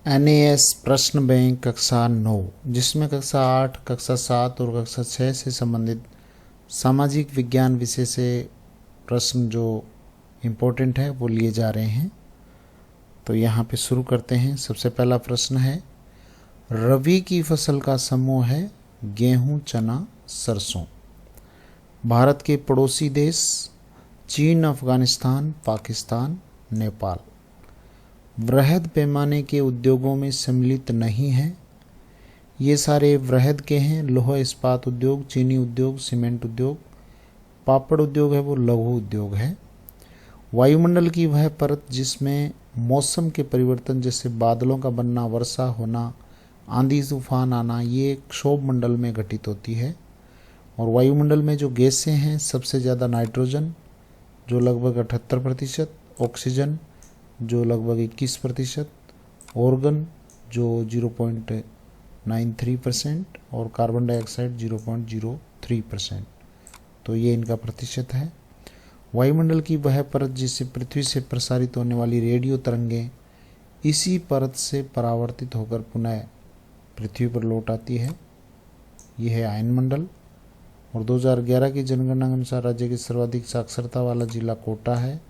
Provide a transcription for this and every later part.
NAS प्रश्न bank कक्षा 9, जिसमें कक्षा 8, कक्षा 7 और कक्षा 6 से संबंधित सामाजिक विज्ञान विषय से प्रश्न जो इम्पोर्टेंट है वो लिए जा रहे हैं। तो यहाँ पे शुरू करते हैं। सबसे पहला प्रश्न है, रबी की फसल का समूह है गेहूं, चना, सरसों। भारत के पड़ोसी देश चीन, अफगानिस्तान, पाकिस्तान, नेपाल वृहद पैमाने के उद्योगों में सम्मिलित नहीं हैं। ये सारे वृहद के हैं। लोहा इस्पात उद्योग, चीनी उद्योग, सीमेंट उद्योग, पापड़ उद्योग है वो लघु उद्योग है। वायुमंडल की वह परत जिसमें मौसम के परिवर्तन जैसे बादलों का बनना, वर्षा होना, आंधी तूफान आना, ये क्षोभ मंडल में घटित होती है। और वायुमंडल में जो गैसें हैं, सबसे ज़्यादा नाइट्रोजन जो लगभग 78%, ऑक्सीजन जो लगभग 21%, ऑर्गन जो 0.93% और कार्बन डाइऑक्साइड 0.03%। तो ये इनका प्रतिशत है। वायुमंडल की वह परत जिससे पृथ्वी से प्रसारित होने वाली रेडियो तरंगें इसी परत से परावर्तित होकर पुनः पृथ्वी पर लौट आती है, यह है आयनमंडल। और 2011 की जनगणना के अनुसार राज्य की सर्वाधिक साक्षरता वाला जिला कोटा है।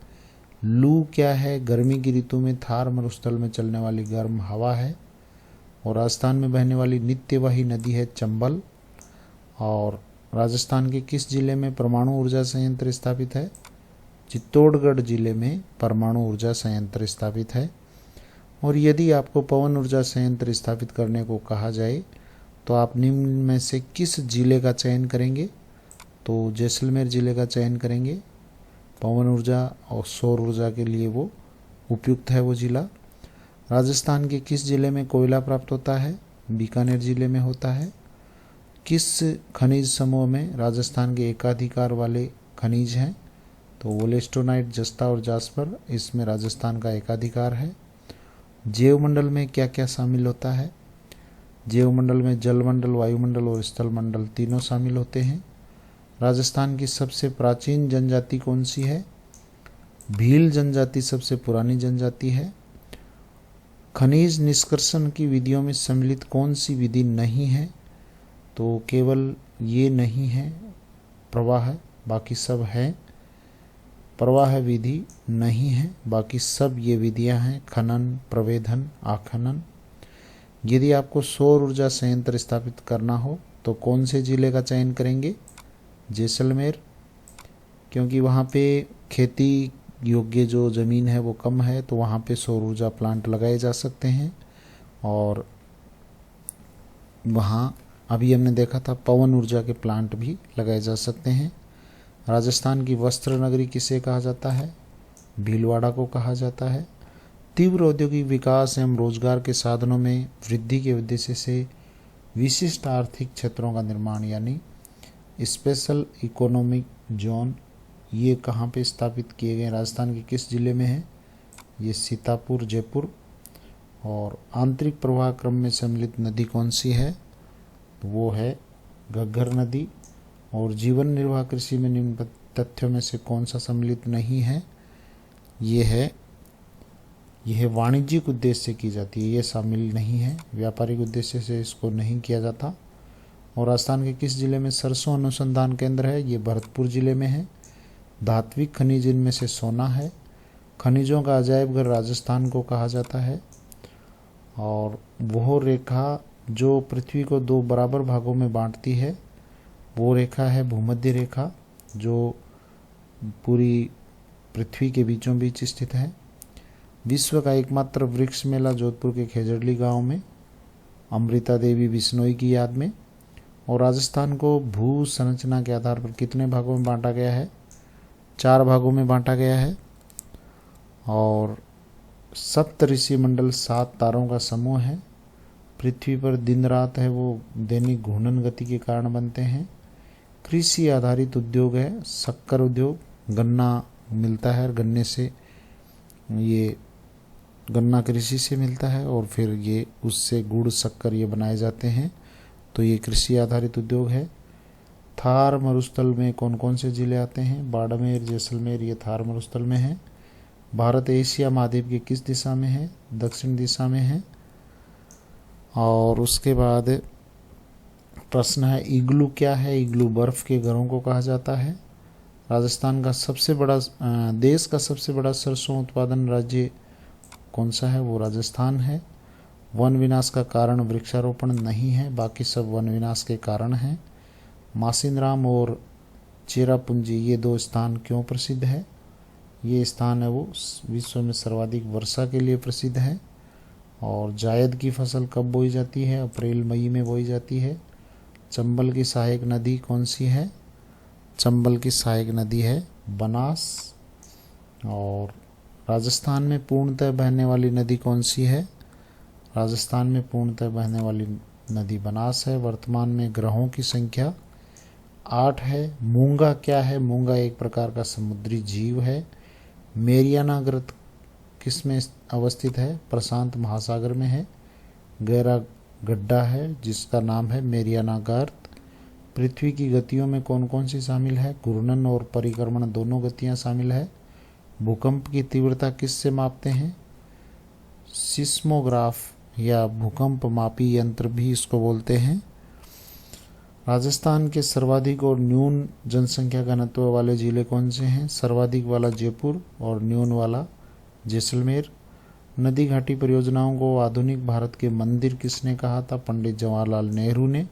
लू क्या है? गर्मी की ऋतु में थार मरुस्थल में चलने वाली गर्म हवा है। और राजस्थान में बहने वाली नित्यवाही नदी है चंबल। और राजस्थान के किस जिले में परमाणु ऊर्जा संयंत्र स्थापित है? चित्तौड़गढ़ जिले में परमाणु ऊर्जा संयंत्र स्थापित है। और यदि आपको पवन ऊर्जा संयंत्र स्थापित करने को कहा जाए तो आप निम्न में से किस जिले का चयन करेंगे? तो जैसलमेर जिले का चयन करेंगे। पवन ऊर्जा और सौर ऊर्जा के लिए वो उपयुक्त है वो जिला। राजस्थान के किस जिले में कोयला प्राप्त होता है? बीकानेर जिले में होता है। किस खनिज समूह में राजस्थान के एकाधिकार वाले खनिज हैं? तो वोलेस्टोनाइट, जस्ता और जास्पर, इसमें राजस्थान का एकाधिकार है। जैवमंडल में क्या क्या शामिल होता है? जैवमंडल में जलमंडल, वायुमंडल और स्थलमंडल तीनों शामिल होते हैं। राजस्थान की सबसे प्राचीन जनजाति कौन सी है? भील जनजाति सबसे पुरानी जनजाति है। खनिज निष्कर्षण की विधियों में सम्मिलित कौन सी विधि नहीं है? तो केवल ये नहीं है प्रवाह, बाकी सब है। प्रवाह विधि नहीं है, बाकी सब ये विधियां हैं। खनन, प्रवेधन, आखनन। यदि आपको सौर ऊर्जा संयंत्र स्थापित करना हो तो कौन से जिले का चयन करेंगे? जैसलमेर, क्योंकि वहाँ पे खेती योग्य जो ज़मीन है वो कम है, तो वहाँ पे सौर ऊर्जा प्लांट लगाए जा सकते हैं। और वहाँ अभी हमने देखा था पवन ऊर्जा के प्लांट भी लगाए जा सकते हैं। राजस्थान की वस्त्र नगरी किसे कहा जाता है? भीलवाड़ा को कहा जाता है। तीव्र औद्योगिक विकास एवं रोजगार के साधनों में वृद्धि के उद्देश्य से विशिष्ट आर्थिक क्षेत्रों का निर्माण यानी स्पेशल इकोनॉमिक जोन, ये कहाँ पे स्थापित किए गए? राजस्थान के किस जिले में है? ये सीतापुर, जयपुर। और आंतरिक प्रवाह क्रम में सम्मिलित नदी कौन सी है? तो वो है घग्गर नदी। और जीवन निर्वाह कृषि में निम्न तथ्यों में से कौन सा सम्मिलित नहीं है? यह वाणिज्यिक उद्देश्य से की जाती है, ये शामिल नहीं है। व्यापारिक उद्देश्य से इसको नहीं किया जाता। और राजस्थान के किस जिले में सरसों अनुसंधान केंद्र है? ये भरतपुर जिले में है। धात्विक खनिज इनमें से सोना है। खनिजों का अजायब घर राजस्थान को कहा जाता है। और वह रेखा जो पृथ्वी को दो बराबर भागों में बांटती है वो रेखा है भूमध्य रेखा, जो पूरी पृथ्वी के बीचों बीच स्थित है। विश्व का एकमात्र वृक्ष मेला जोधपुर के खेजड़ली गांव में, अमृता देवी बिश्नोई की याद में। और राजस्थान को भू संरचना के आधार पर कितने भागों में बांटा गया है? 4 भागों में बांटा गया है। और सप्तऋषि मंडल 7 तारों का समूह है। पृथ्वी पर दिन रात है वो दैनिक घूर्णन गति के कारण बनते हैं। कृषि आधारित उद्योग है शक्कर उद्योग, गन्ना मिलता है, गन्ने से ये गन्ना कृषि से मिलता है और फिर ये उससे गुड़, शक्कर ये बनाए जाते हैं। तो ये कृषि आधारित उद्योग है। थार मरुस्थल में कौन कौन से जिले आते हैं? बाड़मेर, जैसलमेर, ये थार मरुस्थल में है। भारत एशिया महाद्वीप की किस दिशा में है? दक्षिण दिशा में है। और उसके बाद प्रश्न है, इग्लू क्या है? इग्लू बर्फ के घरों को कहा जाता है। राजस्थान का सबसे बड़ा देश का सबसे बड़ा सरसों उत्पादन राज्य कौन सा है? वो राजस्थान है। वन विनाश का कारण वृक्षारोपण नहीं है, बाकी सब वन विनाश के कारण हैं। मासिनराम और चेरापूंजी ये दो स्थान क्यों प्रसिद्ध है? ये स्थान है वो विश्व में सर्वाधिक वर्षा के लिए प्रसिद्ध है। और जायद की फसल कब बोई जाती है? अप्रैल मई में बोई जाती है। चंबल की सहायक नदी कौन सी है? चंबल की सहायक नदी है बनास। और राजस्थान में पूर्णतः बहने वाली नदी कौन सी है? राजस्थान में पूर्णतः बहने वाली नदी बनास है। वर्तमान में ग्रहों की संख्या 8 है। मूंगा क्या है? मूंगा एक प्रकार का समुद्री जीव है। मेरियाना ग्रत किस में अवस्थित है? प्रशांत महासागर में है। गहरा गड्ढा है जिसका नाम है मेरियाना गर्त। पृथ्वी की गतियों में कौन कौन सी शामिल है? घूर्णन और परिक्रमण दोनों गतियां शामिल है। भूकंप की तीव्रता किससे मापते हैं? सिस्मोग्राफ या भूकंप मापी यंत्र भी इसको बोलते हैं। राजस्थान के सर्वाधिक और न्यून जनसंख्या घनत्व वाले जिले कौन से हैं? सर्वाधिक वाला जयपुर और न्यून वाला जैसलमेर। नदी घाटी परियोजनाओं को आधुनिक भारत के मंदिर किसने कहा था? पंडित जवाहरलाल नेहरू ने।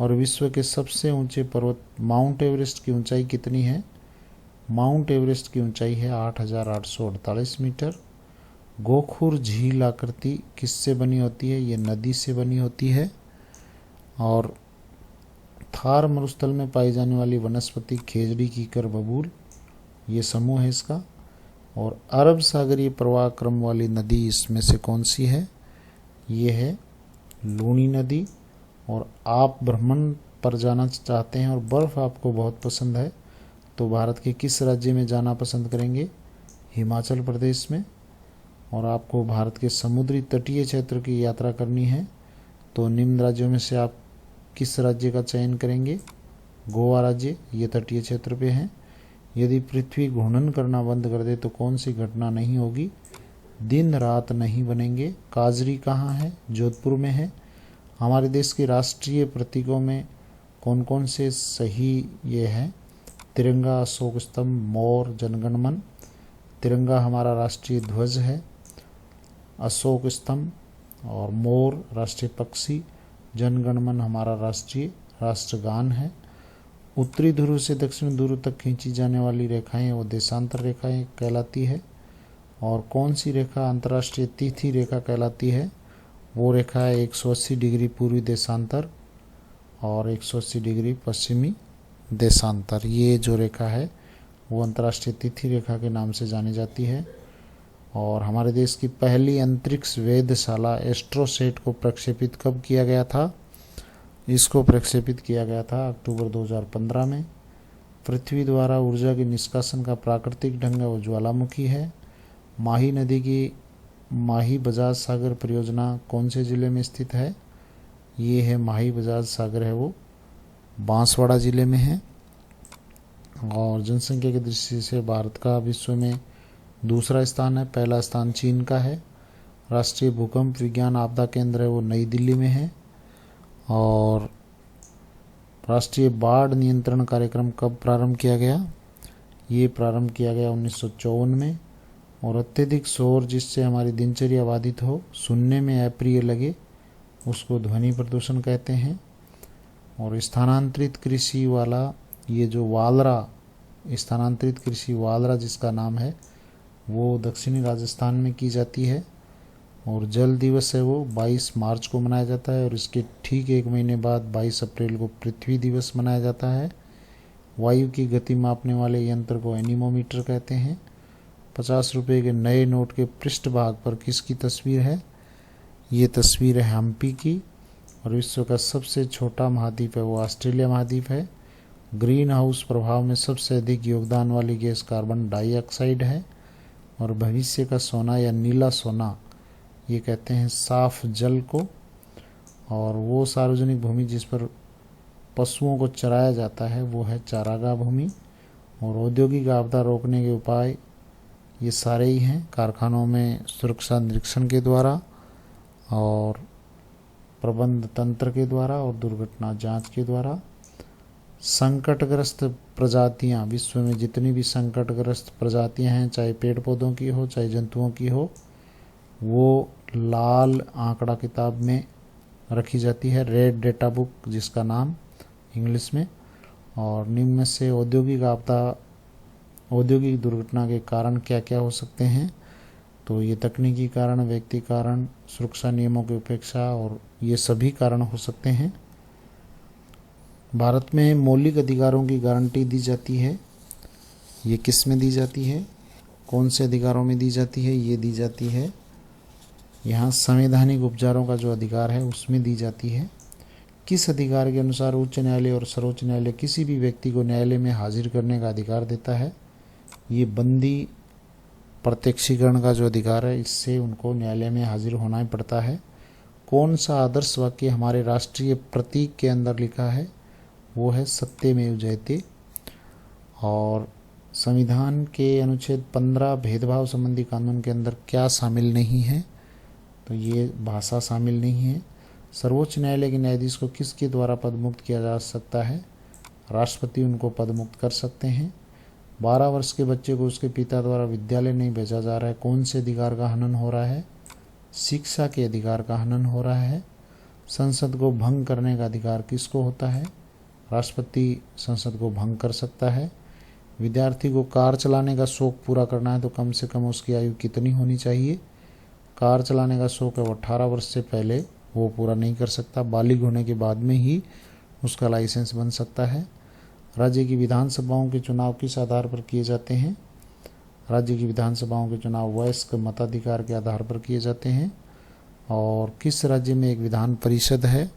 और विश्व के सबसे ऊंचे पर्वत माउंट एवरेस्ट की ऊंचाई कितनी है? माउंट एवरेस्ट की ऊंचाई है 8,848 मीटर। गोखुर झील आकृति किससे बनी होती है? ये नदी से बनी होती है। और थार मरुस्थल में पाई जाने वाली वनस्पति खेजड़ी कीकर बबूल, ये समूह है इसका। और अरब सागरीय प्रवाह क्रम वाली नदी इसमें से कौन सी है? ये है लूनी नदी। और आप भ्रमण पर जाना चाहते हैं और बर्फ़ आपको बहुत पसंद है तो भारत के किस राज्य में जाना पसंद करेंगे? हिमाचल प्रदेश में। और आपको भारत के समुद्री तटीय क्षेत्र की यात्रा करनी है तो निम्न राज्यों में से आप किस राज्य का चयन करेंगे? गोवा राज्य, ये तटीय क्षेत्र पे है। यदि पृथ्वी घूर्णन करना बंद कर दे तो कौन सी घटना नहीं होगी? दिन रात नहीं बनेंगे। काजरी कहाँ है? जोधपुर में है। हमारे देश के राष्ट्रीय प्रतीकों में कौन कौन से सही ये हैं? तिरंगा, अशोक स्तंभ, मोर, जनगणमन। तिरंगा हमारा राष्ट्रीय ध्वज है। अशोक स्तंभ और मोर राष्ट्रीय पक्षी। जनगणमन हमारा राष्ट्रीय राष्ट्रगान है। उत्तरी ध्रुव से दक्षिण ध्रुव तक खींची जाने वाली रेखाएं वो देशांतर रेखाएं कहलाती है। और कौन सी रेखा अंतर्राष्ट्रीय तिथि रेखा कहलाती है? वो रेखा है 180 डिग्री पूर्वी देशांतर और 180 डिग्री पश्चिमी देशांतर। ये जो रेखा है वो अंतर्राष्ट्रीय तिथि रेखा के नाम से जानी जाती है। और हमारे देश की पहली अंतरिक्ष वेधशाला एस्ट्रोसेट को प्रक्षेपित कब किया गया था? इसको प्रक्षेपित किया गया था अक्टूबर 2015 में। पृथ्वी द्वारा ऊर्जा के निष्कासन का प्राकृतिक ढंग वो ज्वालामुखी है। माही नदी की माही बजाज सागर परियोजना कौन से ज़िले में स्थित है? ये है माही बजाज सागर है वो बांसवाड़ा ज़िले में है। और जनसंख्या की दृष्टि से भारत का विश्व में दूसरा स्थान है, पहला स्थान चीन का है। राष्ट्रीय भूकंप विज्ञान आपदा केंद्र है वो नई दिल्ली में है। और राष्ट्रीय बाढ़ नियंत्रण कार्यक्रम कब प्रारंभ किया गया? ये प्रारंभ किया गया 1954 में। और अत्यधिक शोर जिससे हमारी दिनचर्या बाधित हो, सुनने में अप्रिय लगे, उसको ध्वनि प्रदूषण कहते हैं। और स्थानांतरित कृषि वाला ये जो वालरा, स्थानांतरित कृषि वालरा जिसका नाम है वो दक्षिणी राजस्थान में की जाती है। और जल दिवस है वो 22 मार्च को मनाया जाता है। और इसके ठीक एक महीने बाद 22 अप्रैल को पृथ्वी दिवस मनाया जाता है। वायु की गति मापने वाले यंत्र को एनीमोमीटर कहते हैं। 50 रुपये के नए नोट के पृष्ठ भाग पर किसकी तस्वीर है? ये तस्वीर है हम्पी की। और विश्व का सबसे छोटा महाद्वीप है वो ऑस्ट्रेलिया महाद्वीप है। ग्रीन हाउस प्रभाव में सबसे अधिक योगदान वाली गैस कार्बन डाइऑक्साइड है। और भविष्य का सोना या नीला सोना ये कहते हैं साफ जल को। और वो सार्वजनिक भूमि जिस पर पशुओं को चराया जाता है वो है चारागाह भूमि। और औद्योगिक आपदा रोकने के उपाय ये सारे ही हैं कारखानों में सुरक्षा निरीक्षण के द्वारा। और प्रबंध तंत्र के द्वारा और दुर्घटना जांच के द्वारा। संकटग्रस्त प्रजातियां, विश्व में जितनी भी संकटग्रस्त प्रजातियां हैं, चाहे पेड़ पौधों की हो चाहे जंतुओं की हो, वो लाल आंकड़ा किताब में रखी जाती है, रेड डेटा बुक जिसका नाम इंग्लिश में। और निम्न में से औद्योगिक आपदा, औद्योगिक दुर्घटना के कारण क्या क्या हो सकते हैं? तो ये तकनीकी कारण, व्यक्ति कारण, सुरक्षा नियमों की उपेक्षा और ये सभी कारण हो सकते हैं। भारत में मौलिक अधिकारों की गारंटी दी जाती है। ये किस में दी जाती है? कौन से अधिकारों में दी जाती है? ये दी जाती है यहाँ संवैधानिक उपचारों का जो अधिकार है उसमें दी जाती है। किस अधिकार के अनुसार उच्च न्यायालय और सर्वोच्च न्यायालय किसी भी व्यक्ति को न्यायालय में हाजिर करने का अधिकार देता है? ये बंदी प्रत्यक्षीकरण का जो अधिकार है, इससे उनको न्यायालय में हाजिर होना ही पड़ता है। कौन सा आदर्श वाक्य हमारे राष्ट्रीय प्रतीक के अंदर लिखा है? वो है सत्यमेव जयते। और संविधान के अनुच्छेद 15 भेदभाव संबंधी कानून के अंदर क्या शामिल नहीं है? तो ये भाषा शामिल नहीं है। सर्वोच्च न्यायालय के न्यायाधीश को किसके द्वारा पदमुक्त किया जा सकता है? राष्ट्रपति उनको पदमुक्त कर सकते हैं। 12 वर्ष के बच्चे को उसके पिता द्वारा विद्यालय नहीं भेजा जा रहा है, कौन से अधिकार का हनन हो रहा है? शिक्षा के अधिकार का हनन हो रहा है। संसद को भंग करने का अधिकार किसको होता है? राष्ट्रपति संसद को भंग कर सकता है। विद्यार्थी को कार चलाने का शौक पूरा करना है तो कम से कम उसकी आयु कितनी होनी चाहिए? कार चलाने का शौक है वो 18 वर्ष से पहले वो पूरा नहीं कर सकता, बालिग होने के बाद में ही उसका लाइसेंस बन सकता है। राज्य की विधानसभाओं के चुनाव किस आधार पर किए जाते हैं? राज्य की विधानसभाओं के चुनाव वयस्क मताधिकार के आधार पर किए जाते हैं। और किस राज्य में एक विधान परिषद है?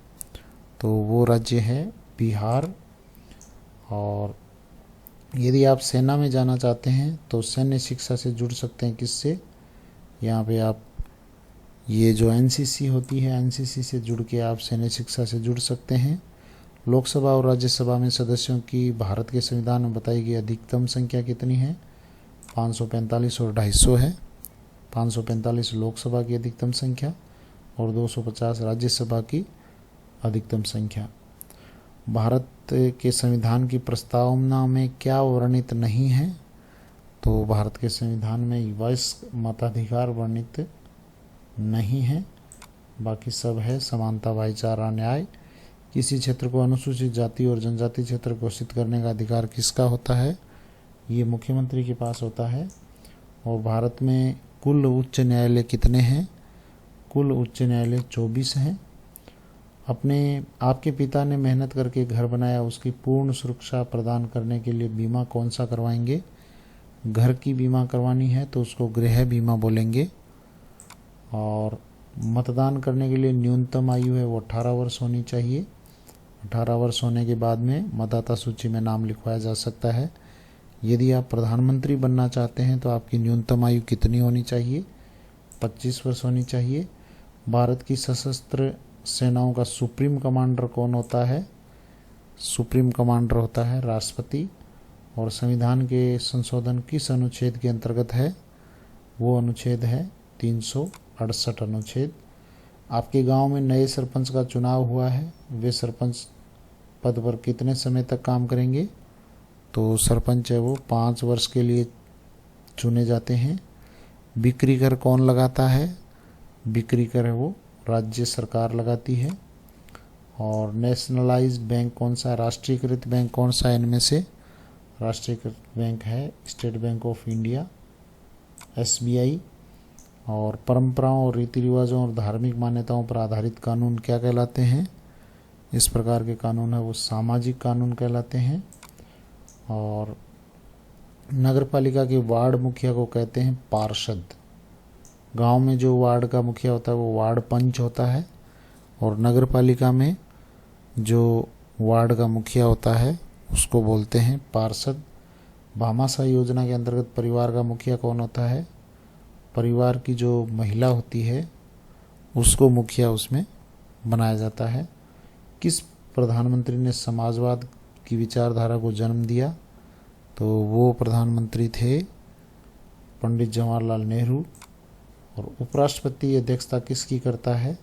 तो वो राज्य है बिहार। और यदि आप सेना में जाना चाहते हैं तो सैन्य शिक्षा से जुड़ सकते हैं। किससे? यहाँ पे आप ये जो एनसीसी होती है, एनसीसी से जुड़ के आप सैन्य शिक्षा से जुड़ सकते हैं। लोकसभा और राज्यसभा में सदस्यों की भारत के संविधान में बताई गई अधिकतम संख्या कितनी है? 545 और 250 है। 545 लोकसभा की अधिकतम संख्या और 250 राज्यसभा की अधिकतम संख्या। भारत के संविधान की प्रस्तावना में क्या वर्णित नहीं है? तो भारत के संविधान में वयस्क मताधिकार वर्णित नहीं है, बाकी सब है। समानता, भाईचारा, न्याय। किसी क्षेत्र को अनुसूचित जाति और जनजाति क्षेत्र घोषित करने का अधिकार किसका होता है? ये मुख्यमंत्री के पास होता है। और भारत में कुल उच्च न्यायालय कितने हैं? कुल उच्च न्यायालय 24 हैं। आपके पिता ने मेहनत करके घर बनाया, उसकी पूर्ण सुरक्षा प्रदान करने के लिए बीमा कौन सा करवाएंगे? घर की बीमा करवानी है तो उसको गृह बीमा बोलेंगे। और मतदान करने के लिए न्यूनतम आयु है वो 18 वर्ष होनी चाहिए। 18 वर्ष होने के बाद में मतदाता सूची में नाम लिखवाया जा सकता है। यदि आप प्रधानमंत्री बनना चाहते हैं तो आपकी न्यूनतम आयु कितनी होनी चाहिए? 25 वर्ष होनी चाहिए। भारत की सशस्त्र सेनाओं का सुप्रीम कमांडर कौन होता है? सुप्रीम कमांडर होता है राष्ट्रपति। और संविधान के संशोधन किस अनुच्छेद के अंतर्गत है? वो अनुच्छेद है 368 अनुच्छेद। आपके गांव में नए सरपंच का चुनाव हुआ है, वे सरपंच पद पर कितने समय तक काम करेंगे? तो सरपंच है वो 5 वर्ष के लिए चुने जाते हैं। बिक्री कर कौन लगाता है? बिक्री कर है वो राज्य सरकार लगाती है। और नेशनलाइज्ड बैंक कौन सा? राष्ट्रीयकृत बैंक कौन सा है इनमें से? राष्ट्रीयकृत बैंक है state bank of India, SBI। और परंपराओं और रीति रिवाजों और धार्मिक मान्यताओं पर आधारित कानून क्या कहलाते हैं? इस प्रकार के कानून है वो सामाजिक कानून कहलाते हैं। और नगरपालिका के वार्ड मुखिया को कहते हैं पार्षद। गांव में जो वार्ड का मुखिया होता है वो वार्ड पंच होता है। और नगरपालिका में जो वार्ड का मुखिया होता है उसको बोलते हैं पार्षद। भामाशाह योजना के अंतर्गत परिवार का मुखिया कौन होता है? परिवार की जो महिला होती है उसको मुखिया उसमें बनाया जाता है। किस प्रधानमंत्री ने समाजवाद की विचारधारा को जन्म दिया? तो वो प्रधानमंत्री थे पंडित जवाहरलाल नेहरू। और उपराष्ट्रपति अध्यक्षता किसकी करता है?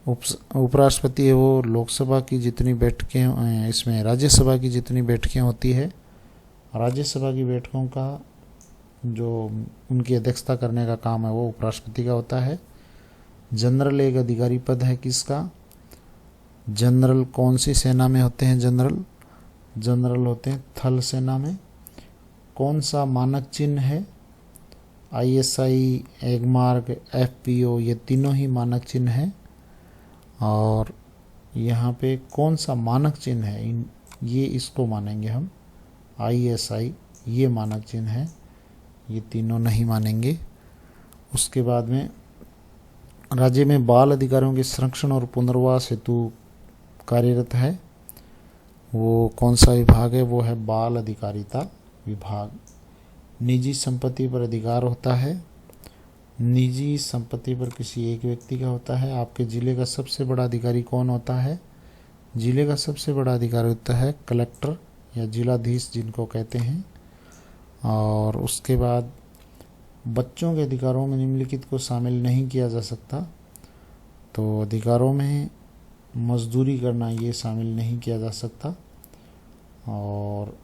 उपराष्ट्रपति है वो लोकसभा की जितनी बैठकें, इसमें राज्यसभा की जितनी बैठकें होती है, राज्यसभा की बैठकों का जो उनकी अध्यक्षता करने का काम है वो उपराष्ट्रपति का होता है। जनरल एक अधिकारी पद है किसका? जनरल कौन सी सेना में होते हैं? जनरल होते हैं थल सेना में। कौन सा मानक चिन्ह है? ISI, एगमार्क, FPO, ये तीनों ही मानक चिन्ह हैं। और यहाँ पे कौन सा मानक चिन्ह है, ये इसको मानेंगे हम ISI, ये मानक चिन्ह है, ये तीनों नहीं मानेंगे। उसके बाद में राज्य में बाल अधिकारियों के संरक्षण और पुनर्वास हेतु कार्यरत है, वो कौन सा विभाग है? वो है बाल अधिकारिता विभाग। निजी संपत्ति पर अधिकार होता है, निजी संपत्ति पर किसी एक व्यक्ति का होता है। आपके जिले का सबसे बड़ा अधिकारी कौन होता है? जिले का सबसे बड़ा अधिकारी होता है कलेक्टर या जिलाधीश जिनको कहते हैं। और उसके बाद बच्चों के अधिकारों में निम्नलिखित को शामिल नहीं किया जा सकता। तो अधिकारों में मजदूरी करना ये शामिल नहीं किया जा सकता। और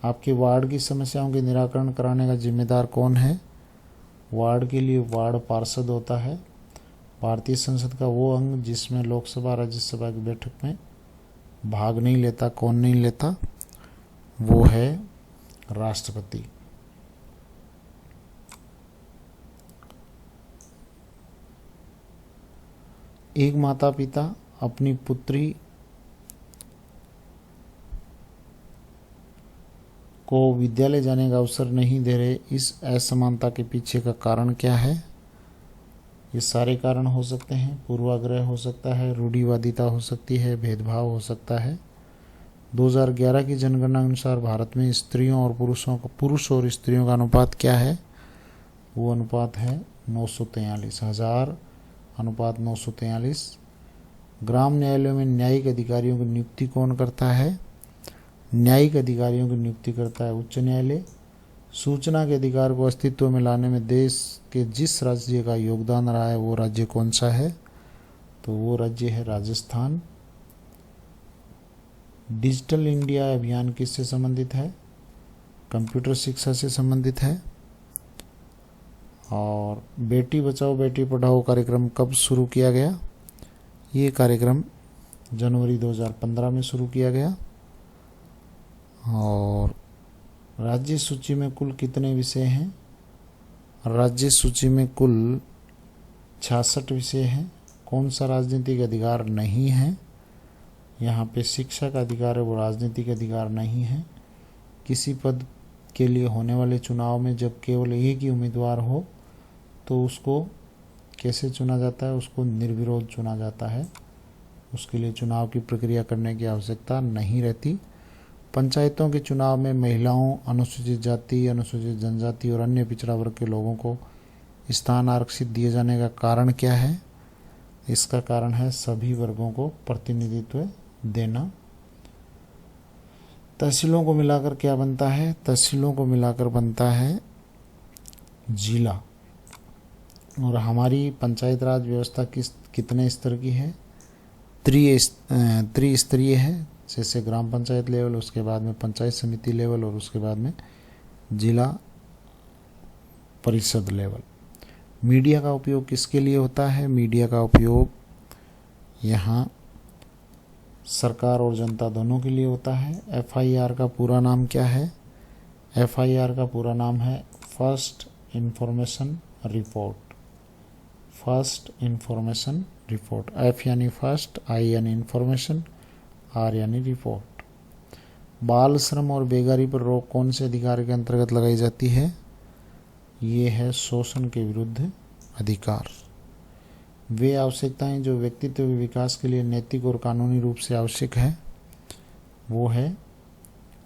आपके वार्ड की समस्याओं के निराकरण कराने का जिम्मेदार कौन है? वार्ड के लिए वार्ड पार्षद होता है। भारतीय संसद का वो अंग जिसमें लोकसभा राज्यसभा की बैठक में भाग नहीं लेता, कौन नहीं लेता? वो है राष्ट्रपति। एक माता पिता अपनी पुत्री को विद्यालय जाने का अवसर नहीं दे रहे, इस असमानता के पीछे का कारण क्या है? ये सारे कारण हो सकते हैं। पूर्वाग्रह हो सकता है, रूढ़िवादिता हो सकती है, भेदभाव हो सकता है। 2011 की जनगणना अनुसार भारत में स्त्रियों और पुरुष और स्त्रियों का अनुपात क्या है? वो अनुपात है 943, 1000 अनुपात 943। ग्राम न्यायालयों में न्यायिक अधिकारियों की नियुक्ति कौन करता है? न्यायिक अधिकारियों की नियुक्ति करता है उच्च न्यायालय। सूचना के अधिकार को अस्तित्व में लाने में देश के जिस राज्य का योगदान रहा है वो राज्य कौन सा है? तो वो राज्य है राजस्थान। डिजिटल इंडिया अभियान किससे संबंधित है? कंप्यूटर शिक्षा से संबंधित है। और बेटी बचाओ बेटी पढ़ाओ कार्यक्रम कब शुरू किया गया? ये कार्यक्रम जनवरी 2015 में शुरू किया गया। और राज्य सूची में कुल कितने विषय हैं? राज्य सूची में कुल 66 विषय हैं। कौन सा राजनीतिक अधिकार नहीं है? यहाँ पे शिक्षा का अधिकार है, वो राजनीतिक अधिकार नहीं है। किसी पद के लिए होने वाले चुनाव में जब केवल एक ही उम्मीदवार हो तो उसको कैसे चुना जाता है? उसको निर्विरोध चुना जाता है। उसके लिए चुनाव की प्रक्रिया करने की आवश्यकता नहीं रहती। पंचायतों के चुनाव में महिलाओं, अनुसूचित जाति, अनुसूचित जनजाति और अन्य पिछड़ा वर्ग के लोगों को स्थान आरक्षित दिए जाने का कारण क्या है? इसका कारण है सभी वर्गों को प्रतिनिधित्व देना। तहसीलों को मिलाकर क्या बनता है? तहसीलों को मिलाकर बनता है जिला। और हमारी पंचायत राज व्यवस्था कितने स्तर की है? त्रिस्तरीय है। जैसे ग्राम पंचायत लेवल, उसके बाद में पंचायत समिति लेवल और उसके बाद में जिला परिषद लेवल। मीडिया का उपयोग किसके लिए होता है? मीडिया का उपयोग यहाँ सरकार और जनता दोनों के लिए होता है। FIR का पूरा नाम क्या है? FIR का पूरा नाम है first information report. First information report. F यानी फर्स्ट, I यानी इंफॉर्मेशन, R यानी रिपोर्ट। बाल श्रम और बेगारी पर रोक कौन से अधिकार के अंतर्गत लगाई जाती है? ये है शोषण के विरुद्ध अधिकार। वे आवश्यकताएं जो व्यक्तित्व के विकास के लिए नैतिक और कानूनी रूप से आवश्यक है, वो है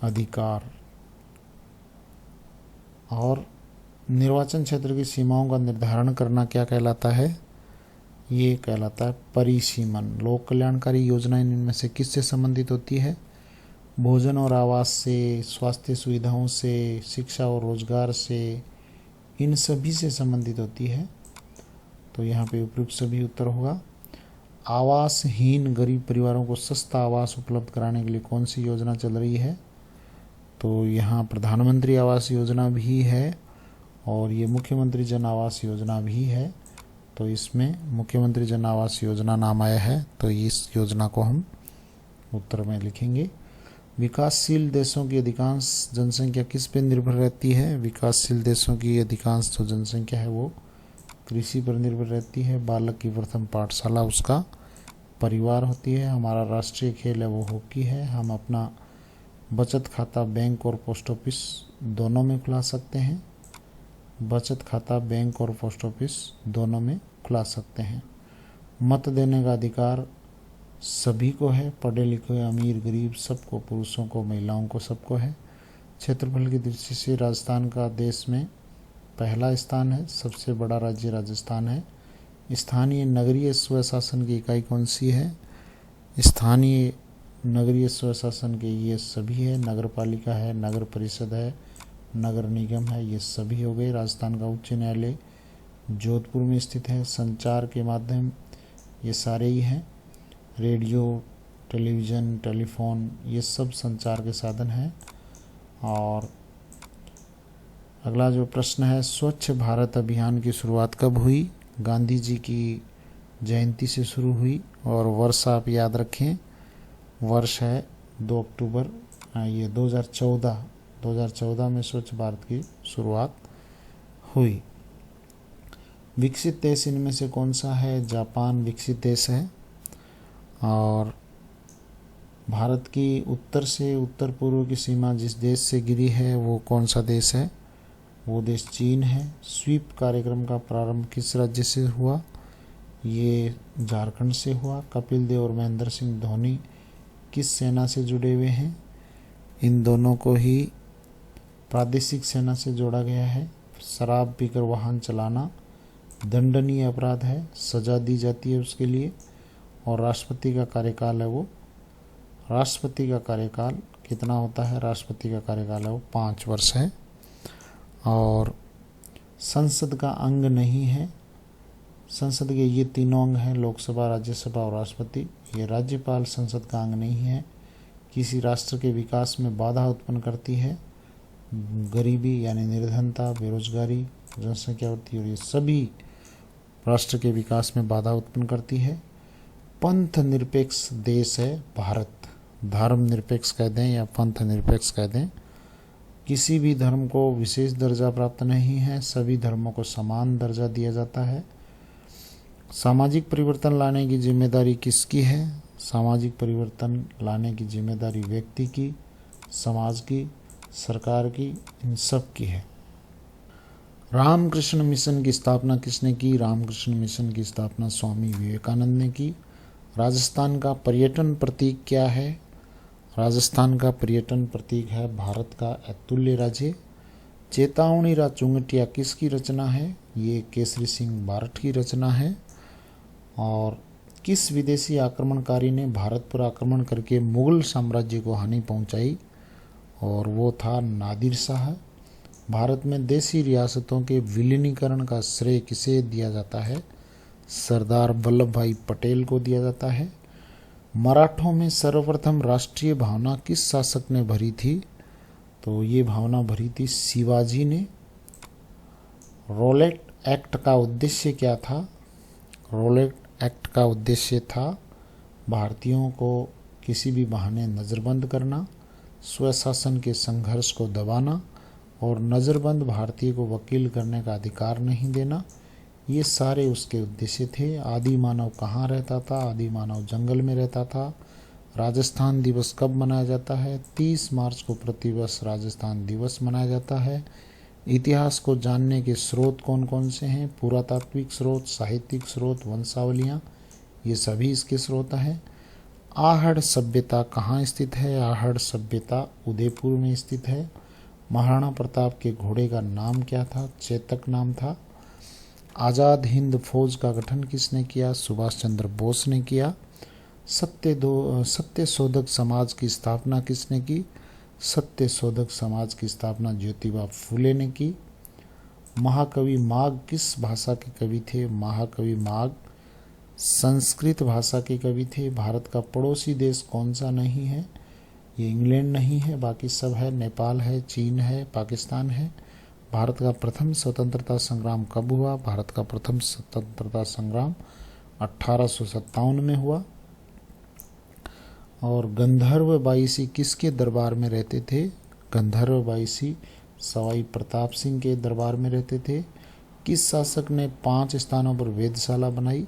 अधिकार। और निर्वाचन क्षेत्र की सीमाओं का निर्धारण करना क्या कहलाता है? ये कहलाता है परिसीमन। लोक कल्याणकारी योजनाएं इनमें से किससे संबंधित होती है? भोजन और आवास से, स्वास्थ्य सुविधाओं से, शिक्षा और रोजगार से, इन सभी से संबंधित होती है। तो यहाँ पे उपयुक्त सभी उत्तर होगा। आवासहीन गरीब परिवारों को सस्ता आवास उपलब्ध कराने के लिए कौन सी योजना चल रही है? तो यहाँ प्रधानमंत्री आवास योजना भी है और ये मुख्यमंत्री जन आवास योजना भी है। तो इसमें मुख्यमंत्री जन आवास योजना नाम आया है, तो इस योजना को हम उत्तर में लिखेंगे। विकासशील देशों की अधिकांश जनसंख्या किस पे निर्भर रहती है? विकासशील देशों की अधिकांश जो जनसंख्या है वो कृषि पर निर्भर रहती है। बालक की प्रथम पाठशाला उसका परिवार होती है। हमारा राष्ट्रीय खेल है वो हॉकी है। हम अपना बचत खाता बैंक और पोस्ट ऑफिस दोनों में खुला सकते हैं। बचत खाता बैंक और पोस्ट ऑफिस दोनों में खुला सकते हैं। मत देने का अधिकार सभी को है, पढ़े लिखे अमीर गरीब सबको, पुरुषों को महिलाओं को सबको है। क्षेत्रफल की दृष्टि से राजस्थान का देश में पहला स्थान है, सबसे बड़ा राज्य राजस्थान है। स्थानीय नगरीय स्वशासन की इकाई कौन सी है? स्थानीय नगरीय स्वशासन के ये सभी है, नगर पालिका है, नगर परिषद है, नगर निगम है, ये सभी हो गए। राजस्थान का उच्च न्यायालय जोधपुर में स्थित है। संचार के माध्यम ये सारे ही हैं, रेडियो, टेलीविज़न, टेलीफोन, ये सब संचार के साधन हैं। और अगला जो प्रश्न है, स्वच्छ भारत अभियान की शुरुआत कब हुई? गांधी जी की जयंती से शुरू हुई और वर्ष आप याद रखें, वर्ष है 2 अक्टूबर, ये 2014 में स्वच्छ भारत की शुरुआत हुई। विकसित देश इनमें से कौन सा है? जापान विकसित देश है। और भारत की उत्तर से उत्तर पूर्व की सीमा जिस देश से गिरी है वो कौन सा देश है? वो देश चीन है। स्वीप कार्यक्रम का प्रारंभ किस राज्य से हुआ? ये झारखंड से हुआ। कपिल देव और महेंद्र सिंह धोनी किस सेना से जुड़े हुए हैं? इन दोनों को ही प्रादेशिक सेना से जोड़ा गया है। शराब पीकर वाहन चलाना दंडनीय अपराध है, सजा दी जाती है उसके लिए। और राष्ट्रपति का कार्यकाल है वो, राष्ट्रपति का कार्यकाल कितना होता है? राष्ट्रपति का कार्यकाल है वो 5 वर्ष है। और संसद का अंग नहीं है। संसद के ये 3 अंग हैं, लोकसभा, राज्यसभा और राष्ट्रपति। ये राज्यपाल संसद का अंग नहीं है। किसी राष्ट्र के विकास में बाधा उत्पन्न करती है। गरीबी यानी निर्धनता, बेरोजगारी, जनसंख्या वृद्धि, और ये सभी राष्ट्र के विकास में बाधा उत्पन्न करती है। पंथ निरपेक्ष देश है भारत। धर्म निरपेक्ष कह दें या पंथ निरपेक्ष कह दें, किसी भी धर्म को विशेष दर्जा प्राप्त नहीं है, सभी धर्मों को समान दर्जा दिया जाता है। सामाजिक परिवर्तन लाने की जिम्मेदारी किसकी है? सामाजिक परिवर्तन लाने की जिम्मेदारी व्यक्ति की, समाज की, सरकार की, इन सब की है। रामकृष्ण मिशन की स्थापना किसने की? रामकृष्ण मिशन की स्थापना स्वामी विवेकानंद ने की। राजस्थान का पर्यटन प्रतीक क्या है? राजस्थान का पर्यटन प्रतीक है भारत का अतुल्य राज्य। चेतावनी रा चुंगटिया किसकी रचना है? ये केसरी सिंह बारठ की रचना है। और किस विदेशी आक्रमणकारी ने भारत पर आक्रमण करके मुगल साम्राज्य को हानि पहुंचाई? और वो था नादिर शाह। भारत में देशी रियासतों के विलीनीकरण का श्रेय किसे दिया जाता है? सरदार वल्लभ भाई पटेल को दिया जाता है। मराठों में सर्वप्रथम राष्ट्रीय भावना किस शासक ने भरी थी? तो ये भावना भरी थी शिवाजी ने। रोलेट एक्ट का उद्देश्य क्या था? रोलेट एक्ट का उद्देश्य था भारतीयों को किसी भी बहाने नज़रबंद करना, स्वशासन के संघर्ष को दबाना और नज़रबंद भारतीय को वकील करने का अधिकार नहीं देना। ये सारे उसके उद्देश्य थे। आदि मानव कहाँ रहता था? आदि मानव जंगल में रहता था। राजस्थान दिवस कब मनाया जाता है? 30 मार्च को प्रतिवर्ष राजस्थान दिवस मनाया जाता है। इतिहास को जानने के स्रोत कौन कौन से हैं? पुरातात्विक स्रोत, साहित्यिक स्रोत, वंशावलियाँ, ये सभी इसके स्रोत हैं। आहड़ सभ्यता कहाँ स्थित है? आहड़ सभ्यता उदयपुर में स्थित है। महाराणा प्रताप के घोड़े का नाम क्या था? चेतक नाम था। आज़ाद हिंद फौज का गठन किसने किया? सुभाष चंद्र बोस ने किया। सत्य शोधक समाज की स्थापना किसने की? सत्य शोधक समाज की स्थापना ज्योतिबा फूले ने की। महाकवि माघ किस भाषा के कवि थे? महाकवि माघ संस्कृत भाषा के कवि थे। भारत का पड़ोसी देश कौन सा नहीं है? ये इंग्लैंड नहीं है, बाकी सब है। नेपाल है, चीन है, पाकिस्तान है। भारत का प्रथम स्वतंत्रता संग्राम कब हुआ? भारत का प्रथम स्वतंत्रता संग्राम 1857 में हुआ। और गंधर्व बाईसी किसके दरबार में रहते थे? गंधर्व बाईसी सवाई प्रताप सिंह के दरबार में रहते थे। किस शासक ने 5 स्थानों पर वेधशाला बनाई?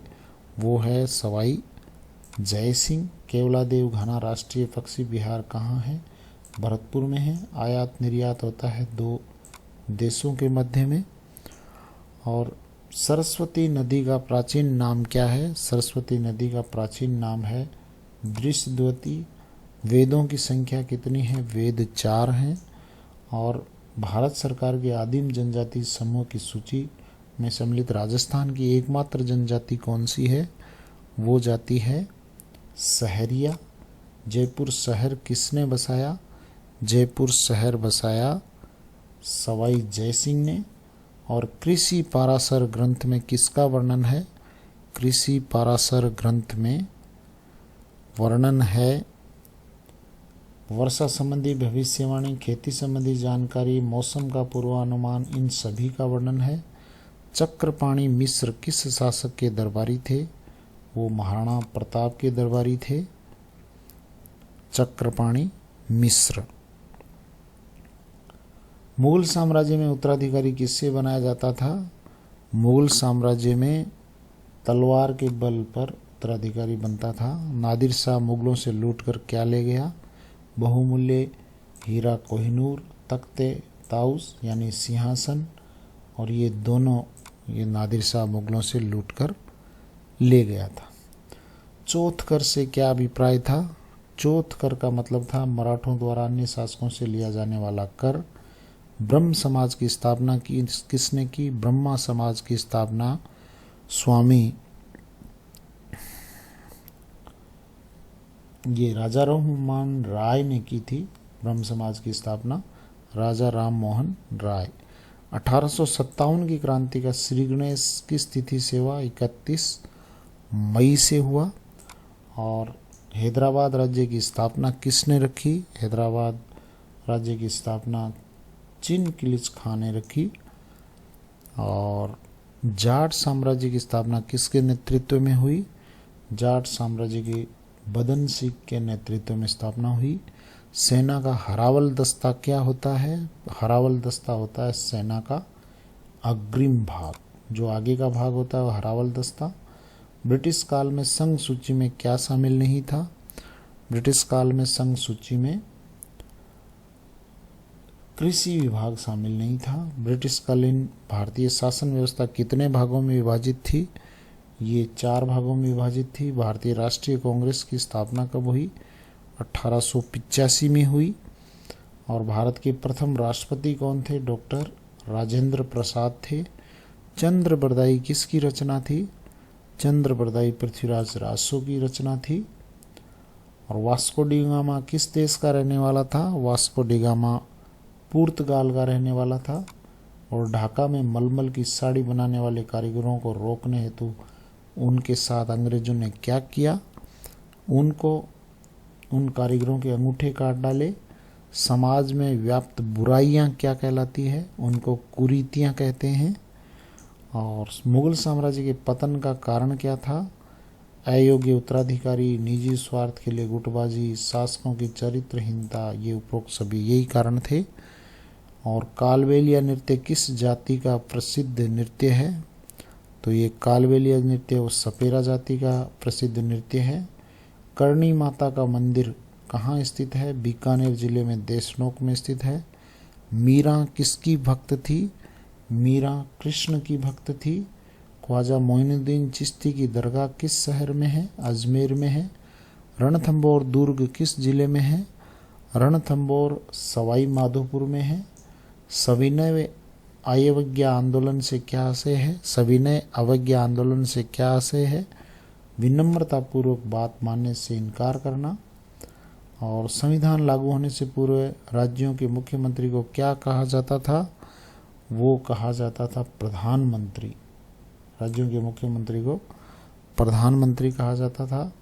वो है सवाई जय सिंह। केवलादेव घाना राष्ट्रीय पक्षी विहार कहाँ है? भरतपुर में है। आयात निर्यात होता है 2 देशों के मध्य में। और सरस्वती नदी का प्राचीन नाम क्या है? सरस्वती नदी का प्राचीन नाम है दृश्यद्वती। वेदों की संख्या कितनी है? वेद 4 हैं। और भारत सरकार के आदिम जनजाति समूह की सूची में सम्मिलित राजस्थान की एकमात्र जनजाति कौन सी है? वो जाति है सहरिया। जयपुर शहर किसने बसाया? जयपुर शहर बसाया सवाई जयसिंह ने। और कृषि पाराशर ग्रंथ में किसका वर्णन है? कृषि पाराशर ग्रंथ में वर्णन है वर्षा संबंधी भविष्यवाणी, खेती संबंधी जानकारी, मौसम का पूर्वानुमान, इन सभी का वर्णन है। चक्रपाणी मिश्र किस शासक के दरबारी थे? वो महाराणा प्रताप के दरबारी थे। चक्रपाणी मिश्र। मुगल साम्राज्य में उत्तराधिकारी किससे बनाया जाता था? मुगल साम्राज्य में तलवार के बल पर उत्तराधिकारी बनता था। नादिर शाह मुगलों से लूटकर क्या ले गया? बहुमूल्य हीरा कोहिनूर, तख्ते ताउस यानी सिंहासन। और ये दोनों नादिर शाह मुगलों से लूटकर ले गया था। चौथ कर से क्या अभिप्राय था? चौथ कर का मतलब था मराठों द्वारा अन्य शासकों से लिया जाने वाला कर। ब्रह्म समाज की स्थापना किसने की? ब्रह्मा समाज की स्थापना स्वामी ये राजा राममोहन राय ने की थी। ब्रह्म समाज की स्थापना राजा राम मोहन राय। 1857 की क्रांति का श्री गणेश किस तिथि से हुआ? 31 मई से हुआ। और हैदराबाद राज्य की स्थापना किसने रखी? हैदराबाद राज्य की स्थापना चिनकिलिच खान ने रखी। और जाट साम्राज्य की स्थापना किसके नेतृत्व में हुई? जाट साम्राज्य की बदन सिंह के नेतृत्व में स्थापना हुई। सेना का हरावल दस्ता क्या होता है? हरावल दस्ता होता है सेना का अग्रिम भाग, जो आगे का भाग होता है वो हरावल दस्ता। ब्रिटिश काल में संघ सूची में क्या शामिल नहीं था? ब्रिटिश काल में संघ सूची में कृषि विभाग शामिल नहीं था। ब्रिटिश कालीन भारतीय शासन व्यवस्था कितने भागों में विभाजित थी? ये 4 भागों में विभाजित थी। भारतीय राष्ट्रीय कांग्रेस की स्थापना कब हुई? 1885 में हुई। और भारत के प्रथम राष्ट्रपति कौन थे? डॉक्टर राजेंद्र प्रसाद थे। चंद्र बरदाई किसकी रचना थी? चंद्र बरदाई पृथ्वीराज रासो की रचना थी। और वास्को डी गामा किस देश का रहने वाला था? वास्को डी गामा पुर्तगाल का रहने वाला था। और ढाका में मलमल की साड़ी बनाने वाले कारीगरों को रोकने हेतु उनके साथ अंग्रेजों ने क्या किया? उन कारीगरों के अंगूठे काट डाले। समाज में व्याप्त बुराइयां क्या कहलाती है? उनको कुरीतियां कहते हैं। और मुगल साम्राज्य के पतन का कारण क्या था? अयोग्य उत्तराधिकारी, निजी स्वार्थ के लिए गुटबाजी, शासकों की चरित्रहीनता, ये उपरोक्त सभी यही कारण थे। और कालबेलिया नृत्य किस जाति का प्रसिद्ध नृत्य है? तो ये कालबेलिया नृत्य वो सपेरा जाति का प्रसिद्ध नृत्य है। करणी माता का मंदिर कहाँ स्थित है? बीकानेर जिले में देशनोक में स्थित है। मीरा किसकी भक्त थी? मीरा कृष्ण की भक्त थी। ख्वाजा मोइनुद्दीन चिश्ती की दरगाह किस शहर में है? अजमेर में है। रणथंबोर दुर्ग किस जिले में है? रणथंबोर सवाई माधोपुर में है। सविनय अवज्ञा आंदोलन से क्या आशय है? सविनय अवज्ञा आंदोलन से क्या आशय है? विनम्रतापूर्वक बात मानने से इनकार करना। और संविधान लागू होने से पूर्व राज्यों के मुख्यमंत्री को क्या कहा जाता था? वो कहा जाता था प्रधानमंत्री। राज्यों के मुख्यमंत्री को प्रधानमंत्री कहा जाता था।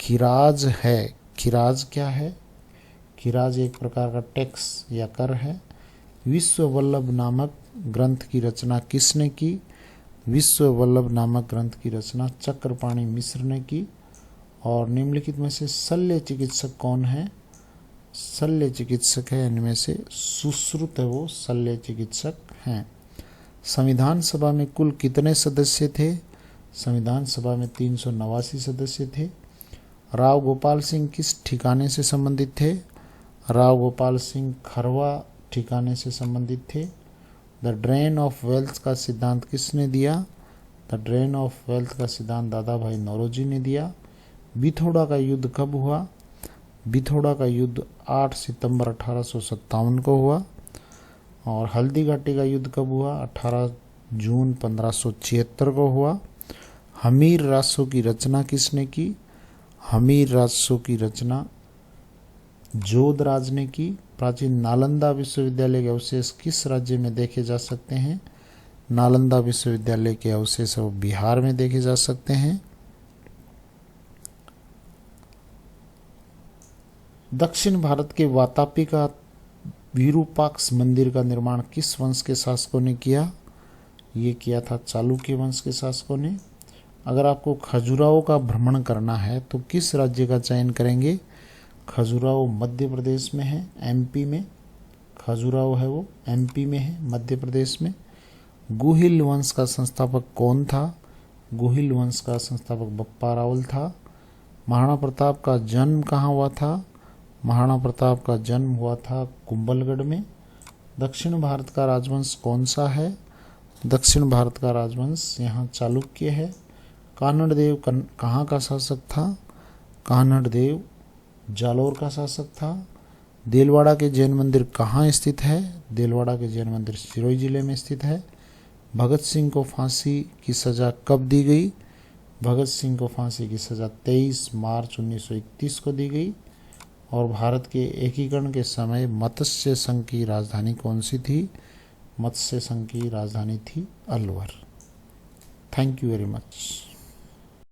खिराज है, खिराज क्या है? खिराज एक प्रकार का टैक्स या कर है। विश्व वल्लभ नामक ग्रंथ की रचना किसने की? विश्व वल्लभ नामक ग्रंथ की रचना चक्रपाणि मिश्र ने की। और निम्नलिखित में से शल्य चिकित्सक कौन है? शल्य चिकित्सक है इनमें से सुश्रुत है, वो शल्य चिकित्सक हैं। संविधान सभा में कुल कितने सदस्य थे? संविधान सभा में 389 सदस्य थे। राव गोपाल सिंह किस ठिकाने से संबंधित थे? राव गोपाल सिंह खरवा ठिकाने से संबंधित थे। द ड्रेन ऑफ वेल्थ का सिद्धांत किसने दिया? द ड्रेन ऑफ वेल्थ का सिद्धांत दादा भाई नौरोजी ने दिया। बिथोड़ा का युद्ध कब हुआ? बिथोड़ा का युद्ध 8 सितंबर 1857 को हुआ। और हल्दी घाटी का युद्ध कब हुआ? 18 जून 1576 को हुआ। हमीर राजसों की रचना किसने की? हमीर राजसों की रचना जोधराज ने की। प्राचीन नालंदा विश्वविद्यालय के अवशेष किस राज्य में देखे जा सकते हैं? नालंदा विश्वविद्यालय के अवशेष बिहार में देखे जा सकते हैं। दक्षिण भारत के वातापी का विरूपाक्ष मंदिर का निर्माण किस वंश के शासकों ने किया? ये किया था चालुक्य वंश के शासकों ने। अगर आपको खजुराहो का भ्रमण करना है तो किस राज्य का चयन करेंगे? खजुराहो मध्य प्रदेश में है, एमपी में। खजुराहो है वो एमपी में है, मध्य प्रदेश में। गुहिल वंश का संस्थापक कौन था? गुहिल वंश का संस्थापक बप्पा रावल था। महाराणा प्रताप का जन्म कहाँ हुआ था? महाराणा प्रताप का जन्म हुआ था कुंभलगढ़ में। दक्षिण भारत का राजवंश कौन सा है? दक्षिण भारत का राजवंश यहाँ चालुक्य है। कानड़ देव कहाँ का शासक था? कानड़ देव जालोर का शासक था। देलवाड़ा के जैन मंदिर कहाँ स्थित है? देलवाड़ा के जैन मंदिर सिरोही जिले में स्थित है। भगत सिंह को फांसी की सजा कब दी गई? भगत सिंह को फांसी की सजा 23 मार्च 1931 को दी गई। और भारत के एकीकरण के समय मत्स्य संघ की राजधानी कौन सी थी? मत्स्य संघ की राजधानी थी Alwar. Thank you very much.